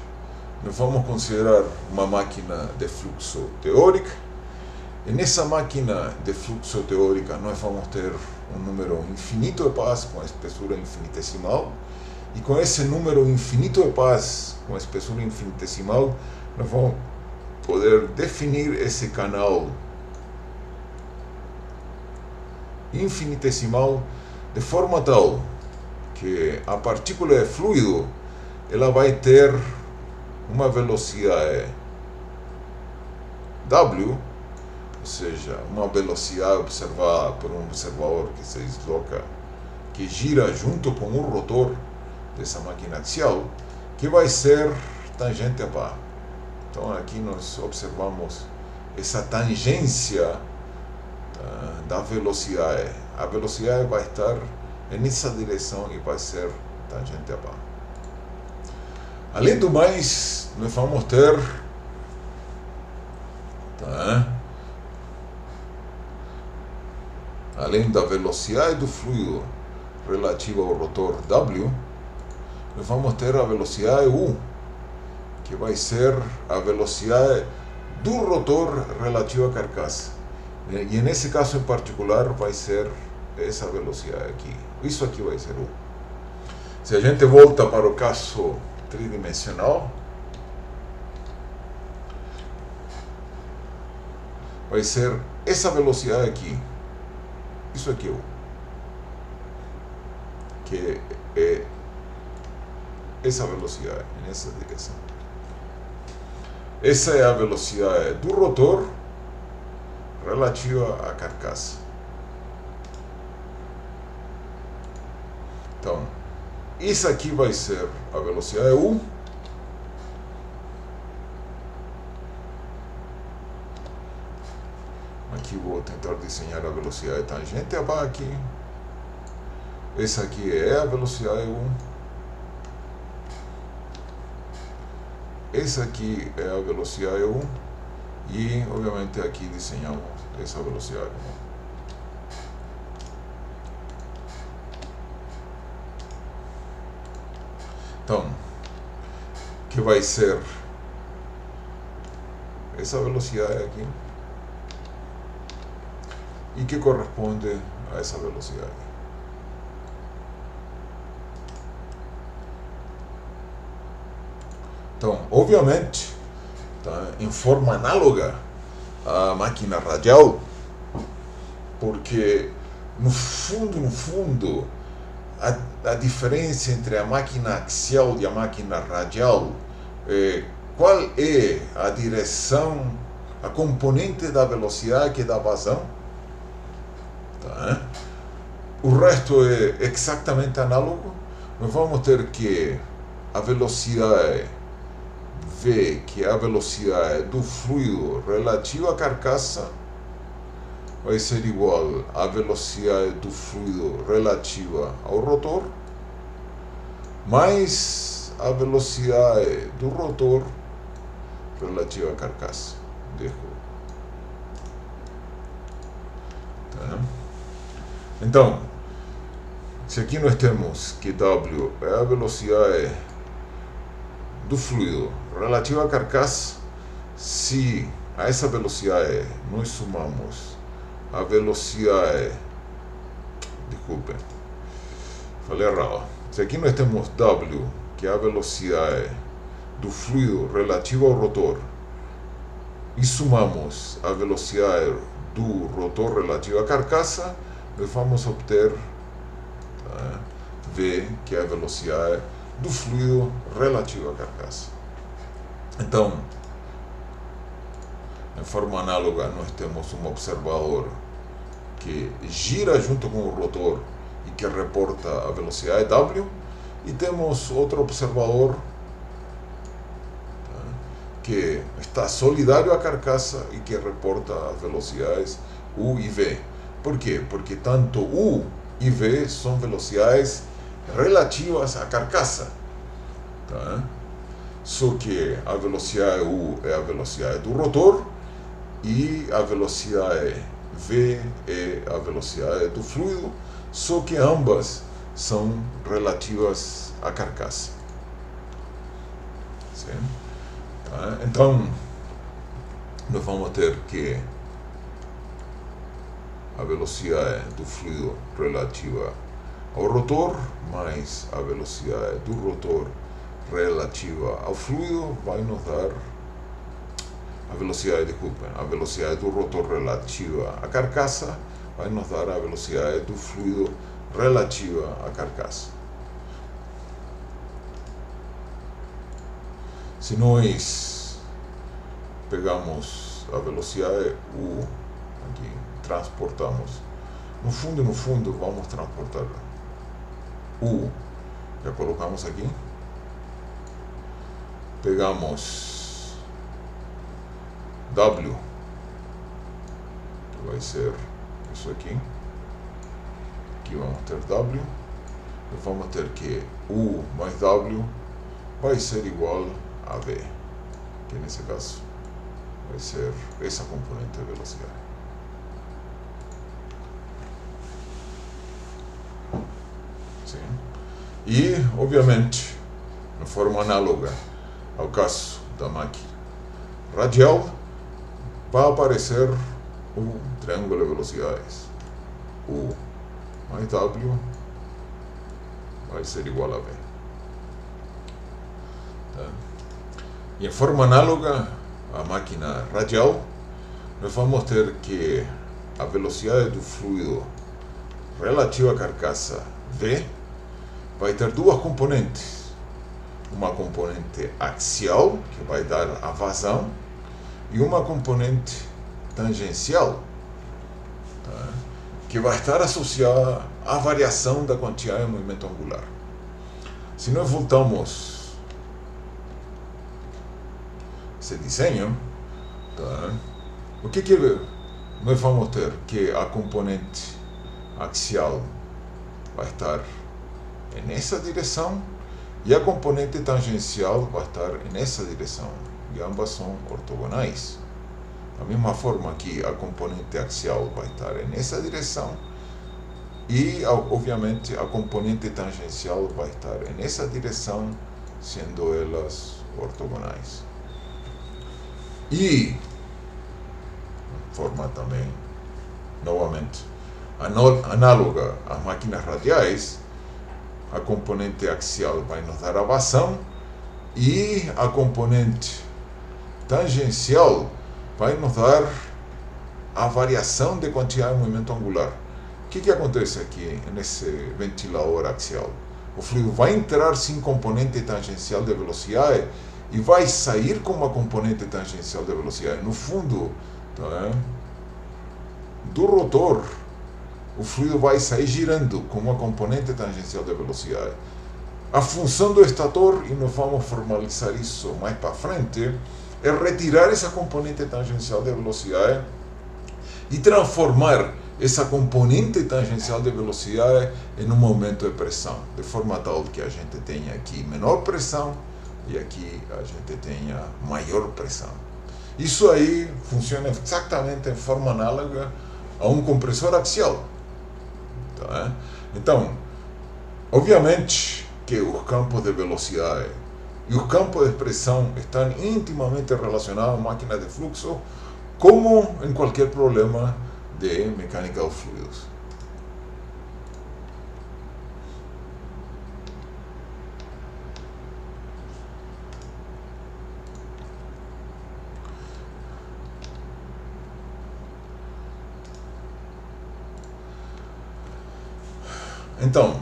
A: nós vamos considerar uma máquina de fluxo teórica. E nessa máquina de fluxo teórica, nós vamos ter um número infinito de pás com espessura infinitesimal. E com esse número infinito de pás com espessura infinitesimal, nós vamos poder definir esse canal infinitesimal de forma tal que a partícula de fluido ela vai ter uma velocidade W, ou seja, uma velocidade observada por um observador que se desloca, que gira junto com o rotor dessa máquina axial, que vai ser tangente a pá. Então aqui nós observamos essa tangência da velocidade. A velocidade vai estar nessa direção e vai ser tangente a pá. Além do mais, nós vamos ter, tá, além da velocidade do fluido relativa ao rotor W, nós vamos ter a velocidade U, que vai ser a velocidade do rotor relativa à carcaça. E nesse caso em particular vai ser essa velocidade aqui. Isso aqui vai ser U. Se a gente volta para o caso tridimensional, vai ser essa velocidade aqui. Isso aqui é U. Que é essa velocidade, nessa direção. Essa é a velocidade do rotor relativa à carcaça. Então, isso aqui vai ser a velocidade U. Aqui vou tentar desenhar a velocidade tangente a pá aqui. Essa aqui é a velocidade U. Essa aqui é a velocidade U. E, obviamente, aqui desenhamos essa velocidade. Então, que vai ser essa velocidade aqui e que corresponde a essa velocidade. Então, obviamente, tá, em forma análoga à máquina radial, porque no fundo, a diferença entre a máquina axial e a máquina radial, qual é a direção, a componente da velocidade que dá vazão? Tá? O resto é exatamente análogo. Nós vamos ter que a velocidade V, que é a velocidade do fluido relativa à carcaça, vai ser igual à velocidade do fluido relativa ao rotor, mais a velocidade do rotor relativa à carcaça. Tá? Então, se aqui nós temos que W é a velocidade do fluido relativa à carcaça, se a essa velocidade nós somamos a velocidade, desculpem, falei errado, se aqui nós temos W, que é a velocidade do fluido relativo ao rotor, e somamos a velocidade do rotor relativo à carcaça, nós vamos obter V, que é a velocidade do fluido relativo à carcaça. Então, em forma análoga, nós temos um observador que gira junto com o rotor e que reporta a velocidade W, e temos outro observador que está solidário à carcaça e que reporta as velocidades U e V. Por quê? Porque tanto U e V são velocidades relativas à carcaça. Tá? Só que a velocidade U é a velocidade do rotor e a velocidade V é a velocidade do fluido, só que ambas são relativas à carcaça. Sim? Tá? Então, nós vamos ter que a velocidade do fluido relativa ao rotor mais a velocidade do rotor relativa ao fluido vai nos dar a velocidade do rotor relativa à carcaça vai nos dar a velocidade do fluido relativa à carcaça. Se nós pegamos a velocidade U aqui, transportamos no fundo vamos transportar U, já colocamos aqui, pegamos W, que vai ser isso aqui vamos ter W, e vamos ter que U mais W vai ser igual a V, que nesse caso vai ser essa componente de velocidade. Sim. E, obviamente, de forma análoga ao caso da máquina radial, vai aparecer o triângulo de velocidades. U mais W vai ser igual a V. Tá? E em forma análoga à máquina radial, nós vamos ter que a velocidade do fluido relativa à carcaça V vai ter duas componentes. Uma componente axial, que vai dar a vazão, e uma componente tangencial, tá? Que vai estar associada à variação da quantidade de movimento angular. Se nós voltamos esse desenho, tá? O que nós vamos ter? Que a componente axial vai estar nessa direção e a componente tangencial vai estar nessa direção, e ambas são ortogonais. Da mesma forma que a componente axial vai estar nessa direção e, obviamente, a componente tangencial vai estar nessa direção, sendo elas ortogonais. E, de forma também, novamente, análoga às máquinas radiais, a componente axial vai nos dar a vazão e a componente tangencial vai nos dar a variação de quantidade de movimento angular. O que acontece aqui nesse ventilador axial? O fluido vai entrar sem componente tangencial de velocidade e vai sair com uma componente tangencial de velocidade. No fundo, tá, do rotor, o fluido vai sair girando com uma componente tangencial de velocidade. A função do estator, e nós vamos formalizar isso mais para frente, é retirar essa componente tangencial de velocidade e transformar essa componente tangencial de velocidade em um momento de pressão, de forma tal que a gente tenha aqui menor pressão e aqui a gente tenha maior pressão. Isso aí funciona exatamente em forma análoga a um compressor axial. Tá? Então, obviamente que os campos de velocidade e os campos de pressão estão intimamente relacionados à máquina de fluxo, como em qualquer problema de mecânica dos fluidos. Então,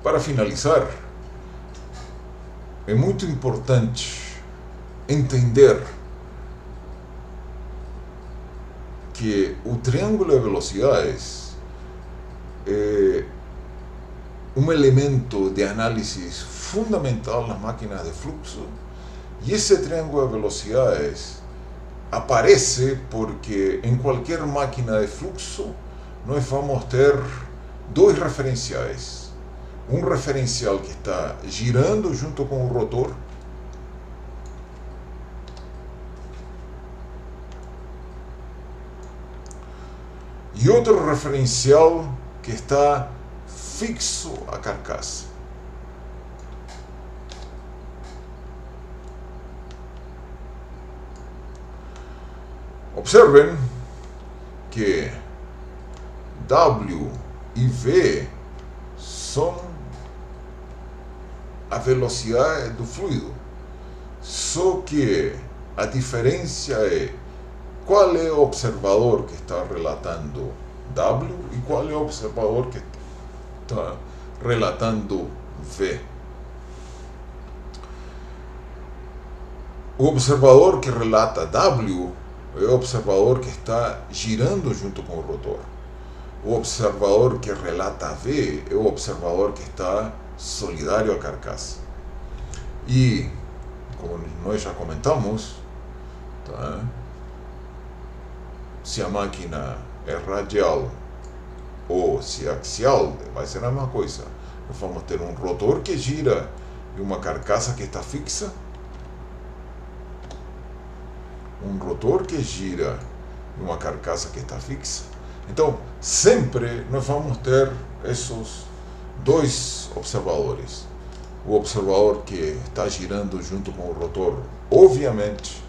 A: para finalizar, é muito importante entender que o triângulo de velocidades é um elemento de análise fundamental nas máquinas de fluxo, e esse triângulo de velocidades aparece porque em qualquer máquina de fluxo nós vamos ter dois referenciais. Um referencial que está girando junto com o rotor, e outro referencial que está fixo à carcaça. Observem que W e V são a velocidade do fluido, só que a diferença é qual é o observador que está relatando W e qual é o observador que está relatando V. O observador que relata W é o observador que está girando junto com o rotor. O observador que relata V é o observador que está solidário à carcaça. E, como nós já comentamos, tá? Se a máquina é radial ou se é axial, vai ser a mesma coisa. Nós vamos ter um rotor que gira e uma carcaça que está fixa. Um rotor que gira e uma carcaça que está fixa. Então, sempre nós vamos ter esses dois observadores. O observador que está girando junto com o rotor, obviamente,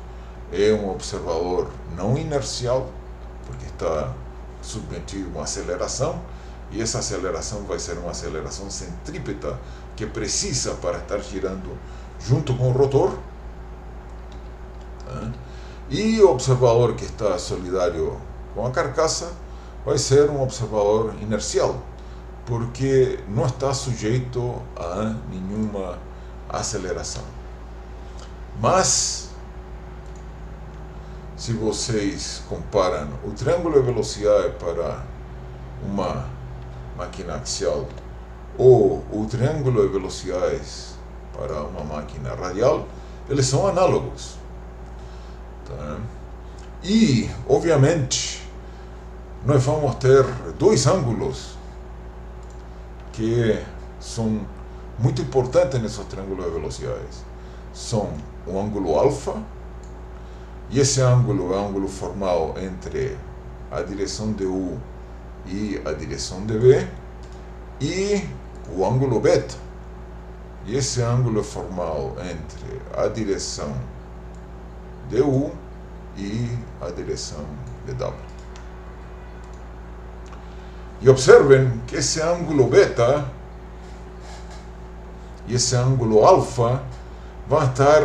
A: é um observador não inercial, porque está submetido a uma aceleração, e essa aceleração vai ser uma aceleração centrípeta que precisa para estar girando junto com o rotor. Tá? E o observador que está solidário com a carcaça vai ser um observador inercial, porque não está sujeito a nenhuma aceleração. Mas, se vocês comparam o triângulo de velocidade para uma máquina axial ou o triângulo de velocidades para uma máquina radial, eles são análogos. Tá? E, obviamente, nós vamos ter dois ângulos que são muito importantes nesse triângulo de velocidades. São o ângulo alfa, e esse ângulo é o ângulo formal entre a direção de U e a direção de V, e o ângulo beta. E esse ângulo é formal entre a direção de U e a direção de W. E observem que esse ângulo beta e esse ângulo alfa vão estar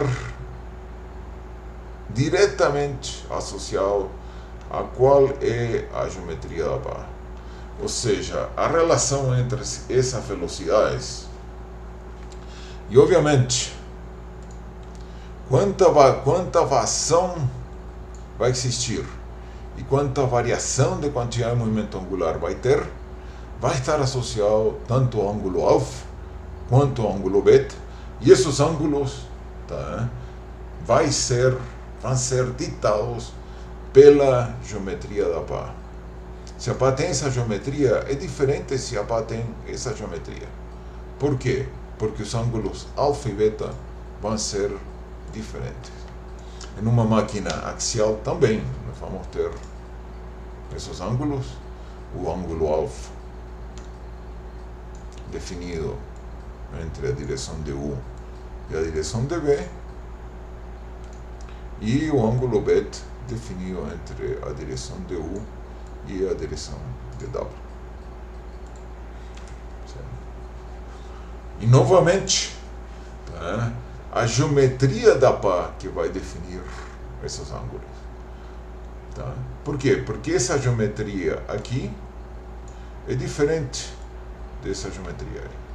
A: diretamente associados a qual é a geometria da barra. Ou seja, a relação entre essas velocidades. E, obviamente, quanta vazão vai existir e quanta variação de quantidade de movimento angular vai ter, vai estar associado tanto ao ângulo alfa quanto ao ângulo beta, e esses ângulos, tá, vão ser ditados pela geometria da pá. Se a pá tem essa geometria, é diferente se a pá tem essa geometria. Por quê? Porque os ângulos alfa e beta vão ser diferentes. Em uma máquina axial também, nós vamos ter esses ângulos, o ângulo alfa definido entre a direção de U e a direção de B, e o ângulo beta definido entre a direção de U e a direção de W. E novamente, tá, a geometria da pá que vai definir esses ângulos. Tá? Por quê? Porque essa geometria aqui é diferente dessa geometria aí.